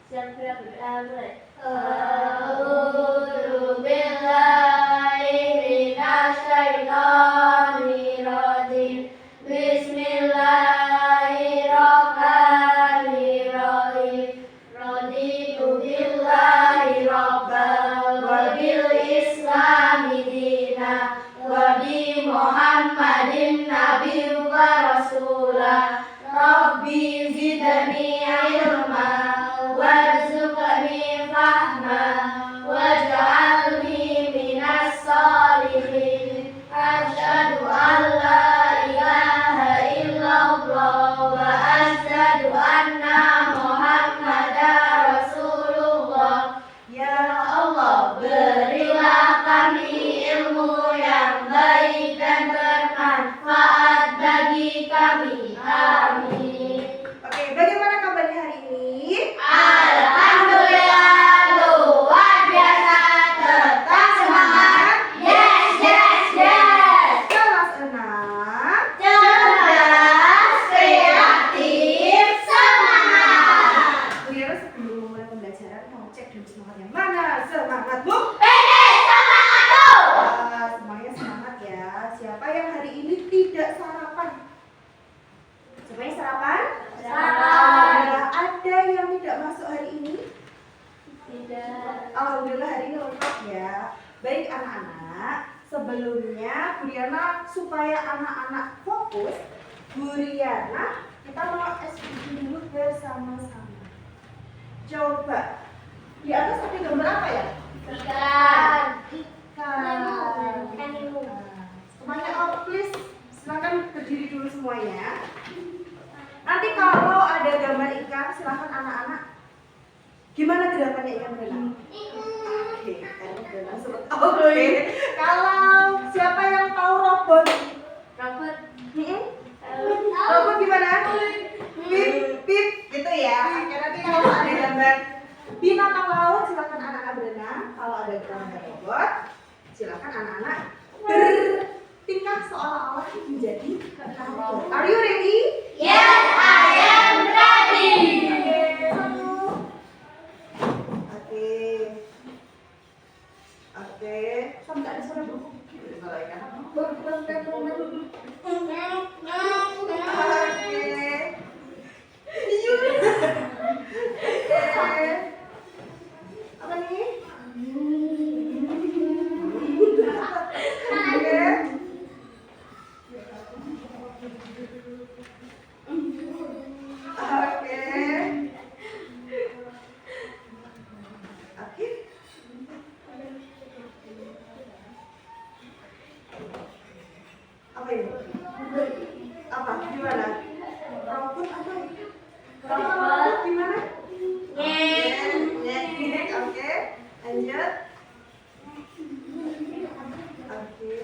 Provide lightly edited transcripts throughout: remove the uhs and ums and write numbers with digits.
Siapa mulai? A'udzu billahi minasyaitonir rajim. Bismillahirrahmanirrahim. Raditu billahi rabban wa bil islami dinan wa bi Muhammadin nabiyyan wa rasulah. Rabbi zidni ilma warzuqni fahma waj'alni minas sholihin. Asyhadu an la ilaha illallah wa asyhadu anna Muhammadar Rasulullah. Ya Allah, berilah kami ilmu yang baik dan bermanfaat bagi kami. Amin. Oke, bagaimana kabarnya hari ini? Alhamdulillah, luar biasa, tetap semangat. Yes, yes, yes. Kelas 6. Cerdas, kreatif, semangat. Kemudian sebelum memulai pembelajaran, kamu cek dulu semangatnya. Mana semangatmu? Pede, semangat tuh. Semuanya semangat ya. Siapa yang hari ini tidak sarapan? Semuanya sarapan? Sarapan. Ada yang tidak masuk hari ini? Tidak. Alhamdulillah hari ini lengkap ya. Baik anak-anak, sebelumnya Bu Riana supaya anak-anak fokus, Bu Riana kita mau SPG dulu bersama-sama. Coba di atas ada gambar apa ya? Ikan. Ikan. Semuanya out please. Silakan berdiri dulu semuanya. Nanti kalau ada gambar ikan, silakan anak-anak. Gimana gerakannya ikan berenang? Oke, ikan berenang seperti oke. Kalau siapa yang tahu robot? Robot. Robot gimana? Pip, pip, gitu ya. Oke, nanti kalau ada gambar binatang laut, silakan anak-anak berenang. Kalau ada gambar robot, silakan anak-anak bertingkah seolah-olah menjadi robot. Are you ready? Yes, I am ready. Oke. Sampai ada suara burung gitu malaikat. Apa nih? Apa ini? Apa? Gimana? Robot apa ini? Tadi kalau robot gimana? Nyek. Oke. Lanjut. Oke.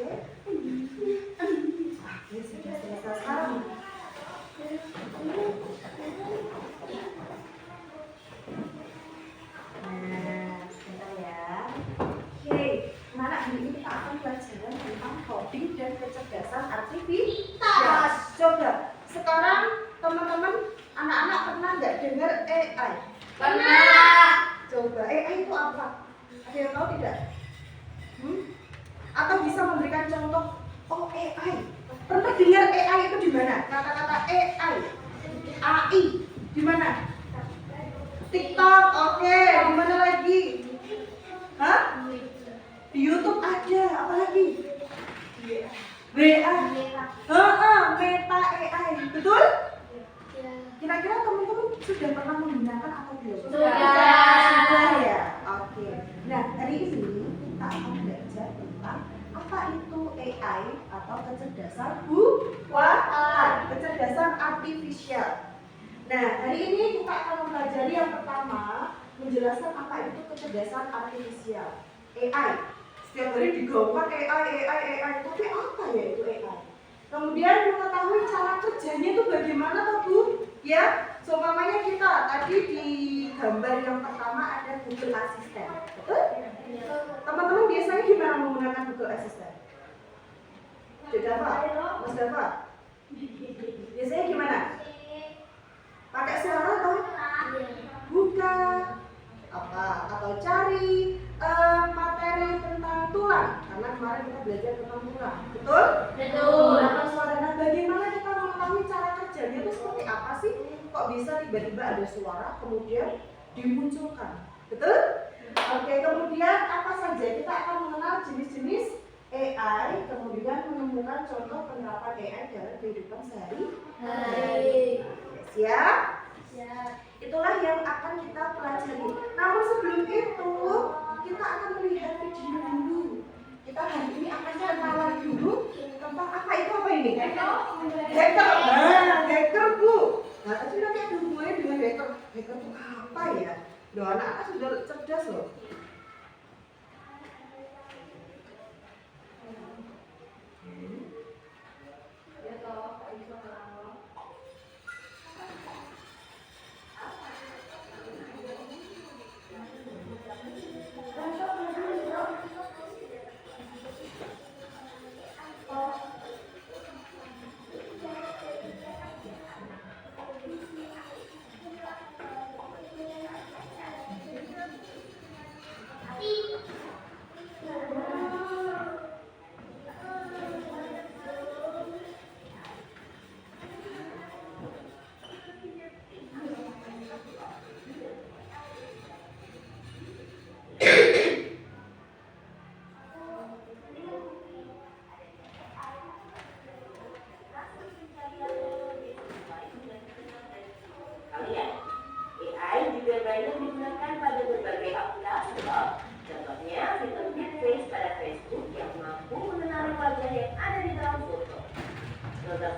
Oke, sudah selesai sekarang. Nah, sebentar ya. Oke, anak hari ini kita akan pelajaran tentang coding dan kecerdasan artifisial. Coba, sekarang teman-teman, anak-anak pernah nggak dengar AI? Pernah. Coba, AI itu apa? Ada yang tahu tidak? Atau bisa memberikan contoh? Oh, AI. Pernah dengar AI itu di mana? Kata-kata AI. AI. Di mana? TikTok. Oke. Di mana lagi? Hah? Di YouTube ada. Apa lagi? WA. Meta AI. Betul? Kira-kira teman-teman sudah pernah menggunakan atau belum? Sudah ya. Oke. Nah, hari ini kita akan belajar tentang apa itu AI atau kecerdasan buatan, kecerdasan artifisial. Nah, hari ini kita akan mempelajari yang pertama, menjelaskan apa itu kecerdasan artifisial. AI. Setiap hari digaungkan AI. Tapi apa ya itu AI? Kemudian mengetahui cara kerjanya itu bagaimana toh Bu? Ya, seumpamanya kita tadi di gambar yang pertama ada Google Assistant, betul? Teman-teman biasanya gimana menggunakan Google Assistant? Mas Dava? Biasanya gimana? Pakai suara atau? Bukan. apa? Atau cari materi tentang tulang, karena kemarin kita belajar tentang tulang, betul? Betul. Nah, bagaimana kita mengetahui cara kerjanya itu seperti apa sih? Kok bisa tiba-tiba ada suara kemudian dimunculkan, betul? Oke, kemudian apa saja kita akan mengenal jenis-jenis AI, kemudian menemukan contoh penerapan AI dalam kehidupan sehari-hari. Siap? Siap. Itulah yang akan kita pelajari. Namun sebelum itu, kita akan melihat video dulu. Kita hari ini akan kenalan dulu tentang apa ini? Hacker. Nah, hacker Bu. Nah, tapi nanti ada hubungannya dengan hacker. Hacker itu apa ya? Loh, anak-anak sudah cerdas loh.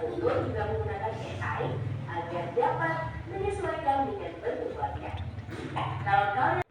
Foto juga menggunakan AI agar dapat menyesuaikan dengan bentuk wajah. Kalau kalian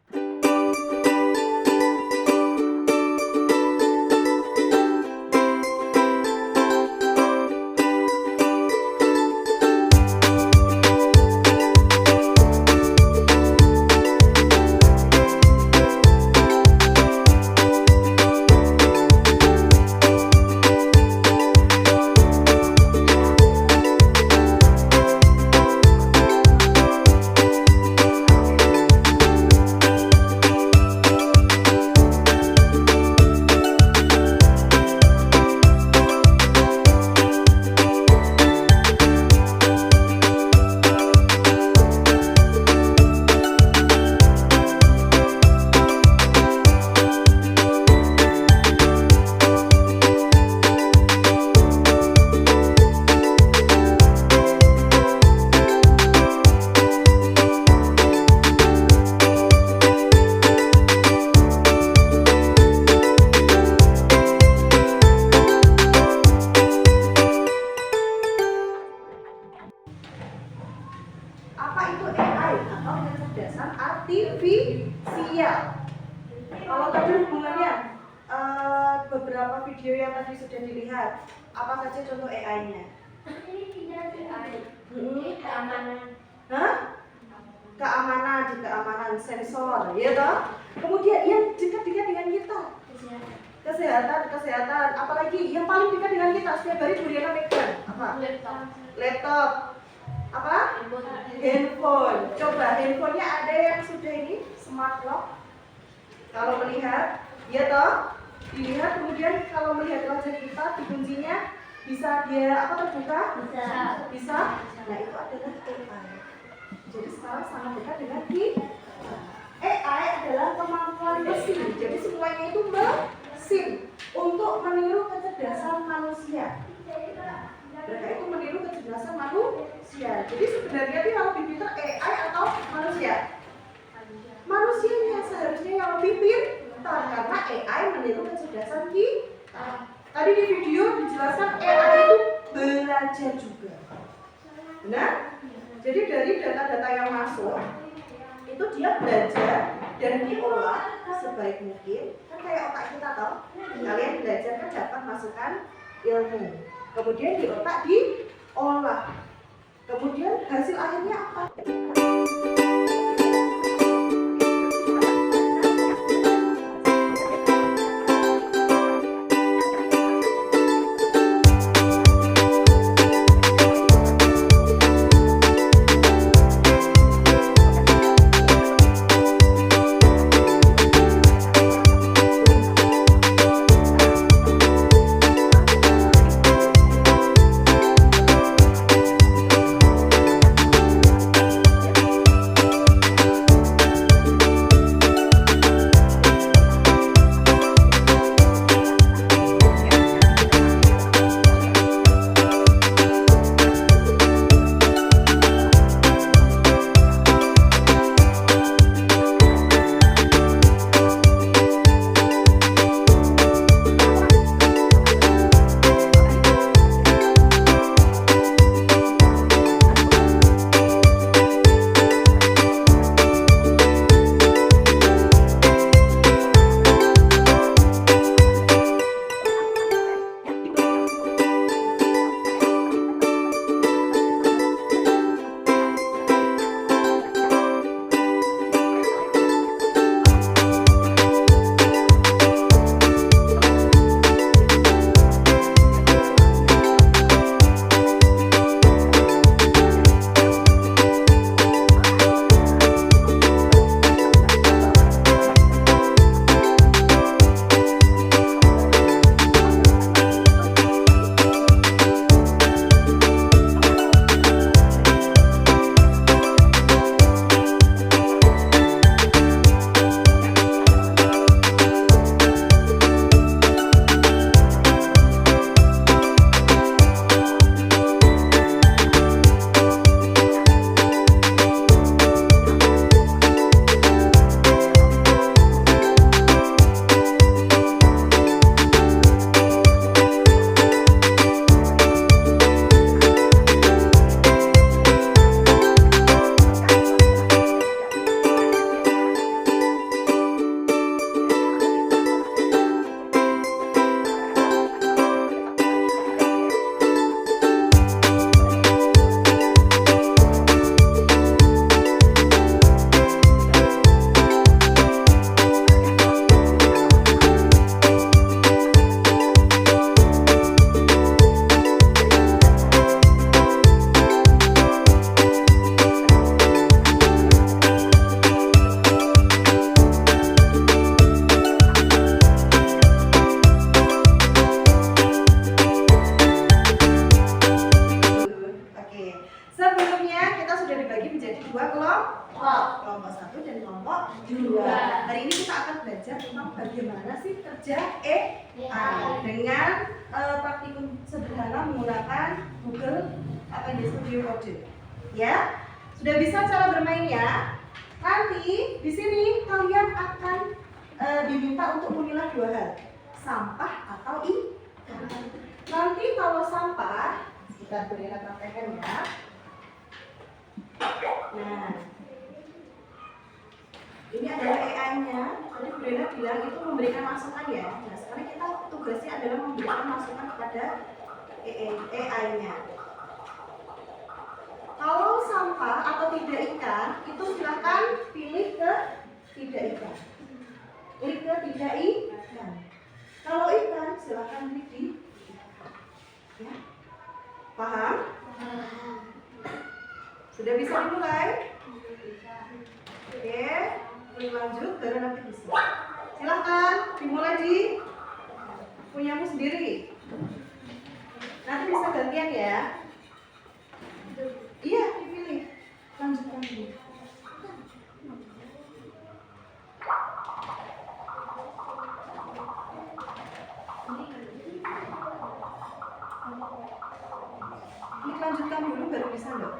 artifisial. Kalau tadi hubungannya beberapa video yang tadi sudah dilihat, apa saja contoh AI-nya? Keamanan. Hah? Keamanan, di keamanan sensor, ya toh? Kemudian yang dekat-dekat dengan kita, kesehatan, apalagi yang paling dekat dengan kita setiap hari Bu Riana pegang apa? Laptop. Apa? Handphone. Coba handphonenya ada yang sudah ini smart lock. Kalau melihat, ya toh, dilihat kemudian kalau melihat wajah kita dikuncinya bisa dia apa terbuka? Bisa. Nah itu adalah AI. Jadi sekarang sangat dekat dengan kita. AI adalah kemampuan mesin. Jadi semuanya itu mesin untuk meniru kecerdasan manusia. Mereka itu meniru kecerdasan manusia. Jadi sebenarnya itu yang lebih pintar AI atau manusia? Manusianya seharusnya yang lebih pintar karena AI meniru kecerdasan kita. Tadi di video dijelaskan AI itu belajar juga. Benar? Jadi dari data-data yang masuk itu dia belajar dan diolah sebaik mungkin. Kan kayak otak kita toh. Kalian belajar kan dapat masukan ilmu. Kemudian di otak diolah. Kemudian hasil akhirnya apa? kelompok 1 dan kelompok 2. Hari ini kita akan belajar tentang bagaimana sih kerja AI dengan praktikum sederhana menggunakan Google Studio Code. Ya, sudah bisa cara bermainnya. Nanti di sini kalian akan diminta untuk memilah 2 hal, sampah atau ikan. Nanti kalau sampah, kita berikan praktekkan ya. Nah, ini adalah AI-nya. Tadi Bu Rena bilang itu memberikan masukan ya. Nah, sekarang kita tugasnya adalah memberikan masukan kepada AI-nya. Kalau sampah atau tidak ikan, itu silahkan pilih ke tidak ikan. Klik ke tidak ikan. Kalau ikan, silahkan klik di ya. Paham? Sudah bisa dimulai? Oke, klik lanjut baru nanti bisa. Silahkan dimulai di punyamu sendiri. Nanti bisa gantian ya. Iya, dipilih. Lanjutkan dulu. Klik lanjutkan dulu baru bisa dong.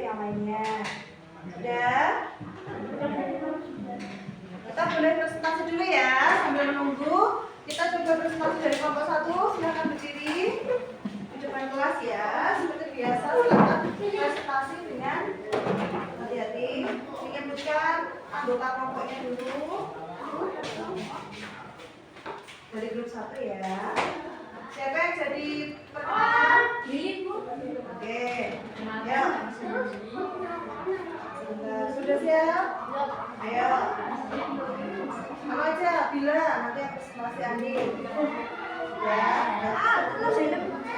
yang lainnya. Udah? Kita boleh presentasi dulu ya, sambil menunggu. Kita coba presentasi dari kelompok 1. Silakan berdiri di depan kelas ya. Seperti biasa, silakan presentasi dengan hati-hati. Menyebutkan anggota kelompoknya dulu. Dari grup 1 ya. Siapa yang jadi perkenalan? Oke. Ya. Sudah siap? Ayo. Apa aja? Bila nanti aku presentasi Andi. Ya.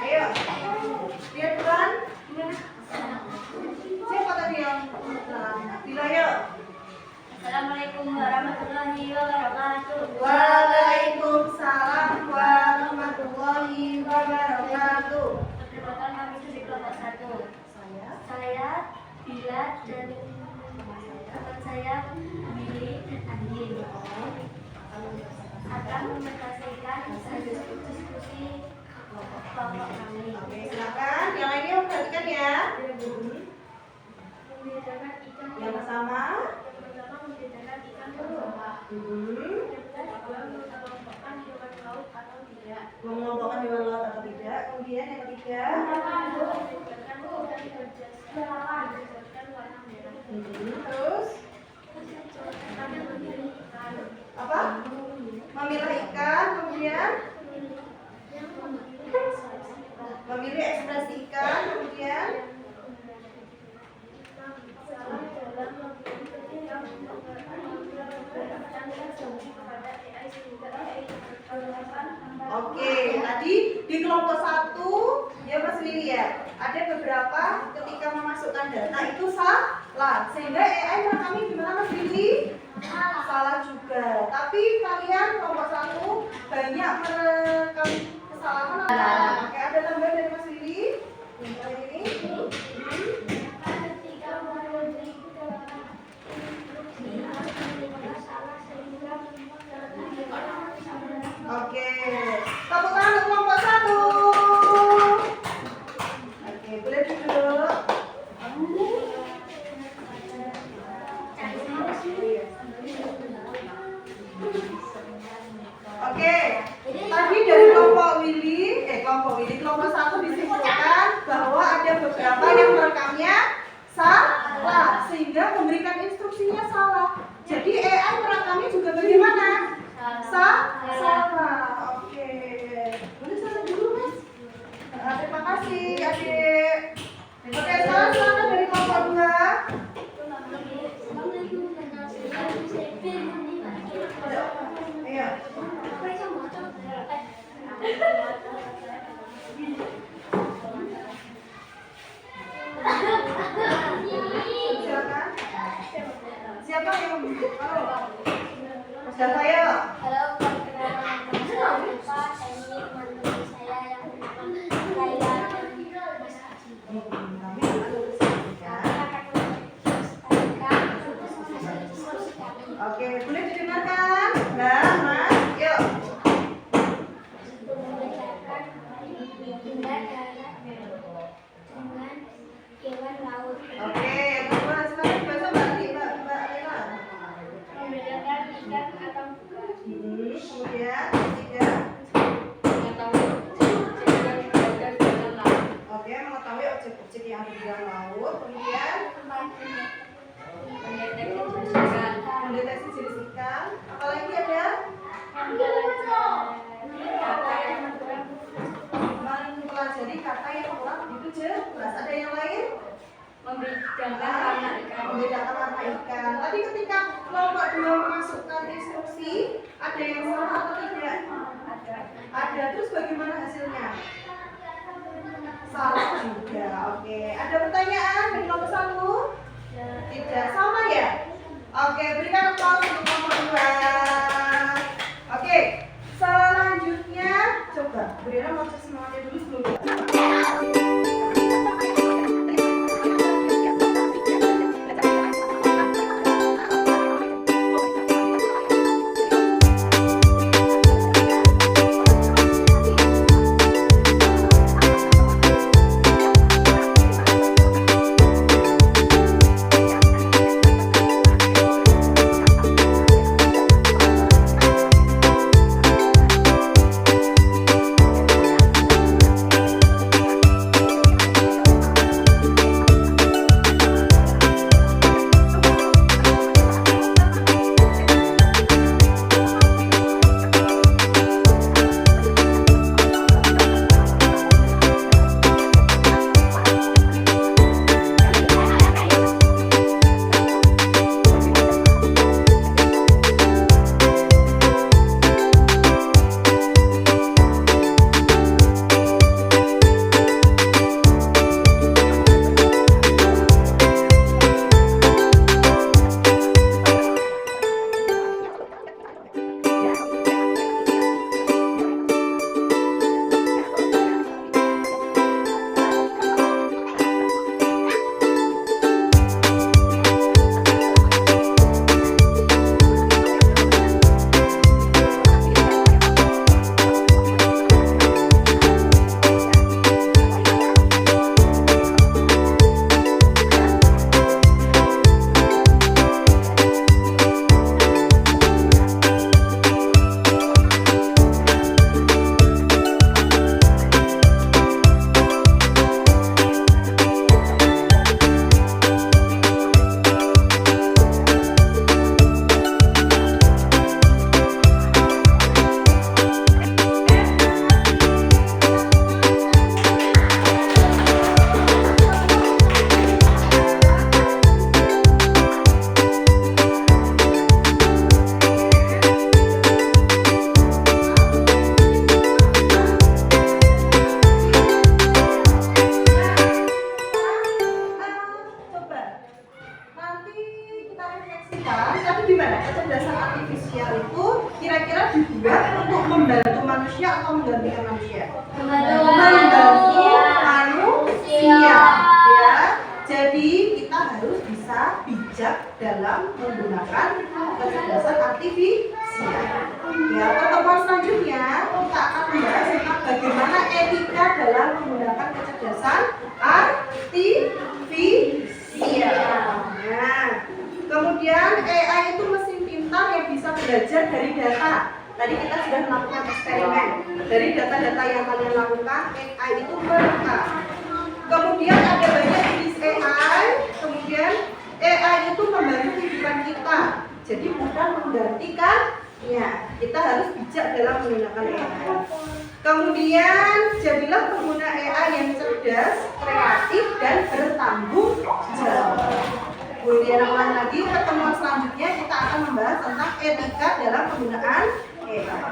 Ayo. Dia duluan. Siapa tadi yang Bila yuk. Assalamualaikum warahmatullahi wabarakatuh. Waalaikumsalam warahmatullahi wabarakatuh. Perkenalkan kami dari kelompok 1. Saya Bila dan teman saya Billy dan Andi akan mempresentasikan hasil diskusi kelompok kami. Oke, silakan. Yang lainnya perhatikan ya. Membedakan ikan Yang pertama. membedakan ikan berbahaya. Yang kedua mengelompokkan hewan laut atau tidak. Mengelompokkan hewan laut atau tidak. Kemudian yang ketiga. Terus apa? Memilah ikan. Kemudian memilih ekspresi ikan. Kemudian oke, tadi di kelompok 1 ya Mas Lili ya, ada beberapa ketika memasukkan data itu salah, sehingga AI merekami gimana Mas Lili? Salah juga. Tapi kalian kelompok 1 banyak merekam kesalahan. Oke, ada tambahan dari Mas Lili? Yang ini? Oke, tepuk tangan untuk kelompok 1. Oke, boleh duduk. Oke, tadi dari kelompok 1 disimpulkan bahwa ada beberapa yang merekamnya salah, sehingga memberikan instruksinya salah. Jadi AI merekamnya juga bagaimana? Salah. Oke. Boleh salah dulu, Mas? Terima kasih, Adik. Oke, salah dari kelompok 2. Ayo. Silakan. Siapa yang halo? Mas Dava, ayo. Halo, perkenalkan nama saya Dava. Ini teman-teman saya yang saya Oke, boleh didengarkan? Nah, Mas, yuk. membedakan benda darat dengan hewan laut. Oke, yang kedua silakan dibaca Mbak Lila. Membedakan ikan atau bukan. Kemudian ketiga. Oke, mengetahui objek-objek yang ada di dalam laut. Kemudian mendeteksi jenis ikan. Apalagi ada? Mempelajari kata yang kurang itu jelas. Ada yang lain? Membedakan warna ikan. Tadi ketika kelompok 2 memasukkan instruksi, ada yang salah atau tidak? Ada. Terus bagaimana hasilnya? Salah juga. Oke. Ada pertanyaan dari kelompok 1? Tidak. Sama ya? Oke, berikan aplaus untuk kelompok 2. Oke. Selanjutnya coba berikan mau cek semuanya dulu sebelum dibuat untuk membantu manusia atau menggantikan manusia? Membantu Manusia. Ya. Jadi kita harus bisa bijak dalam menggunakan kecerdasan artifisial. Ya, pertemuan selanjutnya kita akan membahas tentang bagaimana etika dalam menggunakan kecerdasan artifisial. Nah, kemudian AI itu mesin pintar yang bisa belajar dari data. Tadi kita sudah melakukan eksperimen. Dari data-data yang kalian lakukan, AI itu berkah. Kemudian ada banyak jenis AI. Kemudian AI itu membantu kehidupan kita. Jadi bukan menggantikan. Ya, kita harus bijak dalam menggunakan AI. Kemudian jadilah pengguna AI yang cerdas, kreatif, dan bertanggung jawab. Kemudian ulang lagi, pertemuan selanjutnya kita akan membahas tentang etika dalam penggunaan AI.